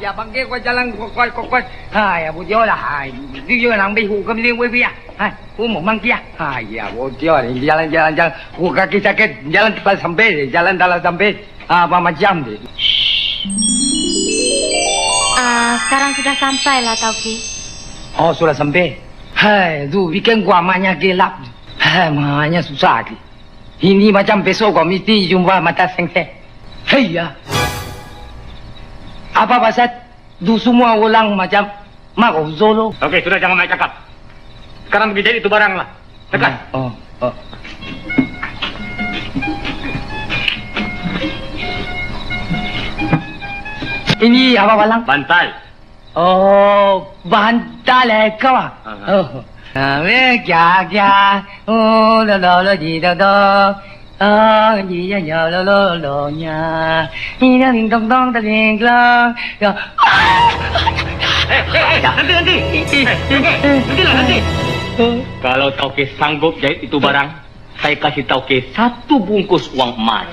Giờ bằng kia qua jalan coi ya bố gió là đi vô làm bị hù cầm liên quay bia hù một mang kia ya bố gió jalan hù kaki sakit jalan tepat sampai jalan dalam sampai apa macam deh. Sekarang sudah sampai lah Tauki. Oh sudah sampai. Tu weekend gua maknya gelap. Maknya susah lagi. Ini macam besok gua mesti jumpa mata sengse. Ya. Apa pasal du semua orang macam mau solo? Oke, sudah jangan banyak cakap. Sekarang pergi jadi itu barang lah. Tekan. Oh. Ini apa balang? Bantal. Oh, bantal kau ah? Oh. Kya. Oh, lo ji do. Gì ya nhờ lo nha. Đi ra đình tông ta đình lo. Nanti. Kalau Tauke sanggup jahit itu barang, saya kasih Tauke 1 bungkus uang emas.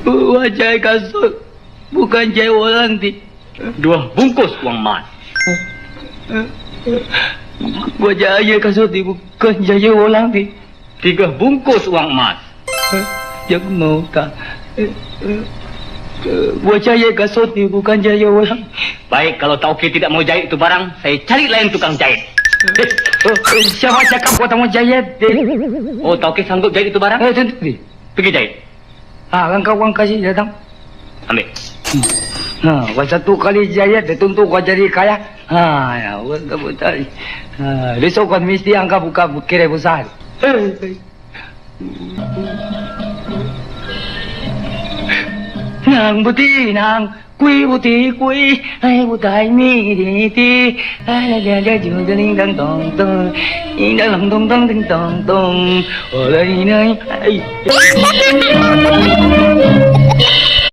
Wajah kasut, bukan jahit orang di. 2 bungkus uang emas. Wajah ayah kasut di bukan jahit orang di. 3 bungkus uang emas. Jangan mau tak. Wajah ayah kasut di bukan jahit orang. Baik, kalau Tauke tidak mau jahit itu barang, saya cari lain tukang jahit. Siapa cakap kau tak mau jahit? Oh, Tauke sanggup jahit itu barang? Tentu. Pergi jahit. Kau kasih datang. Ambil. Kau 1 kali jahit, tentu kau jadi kaya. Ya, betul. Besok kau mesti angkat buka kira besar. Nàng bụti nàng quý bụti quý ai bụt ai mi đi đi ai là để chịu cho linh đang tòng tòng in đã lòng tòng tòng tòng tòng ở đây nơi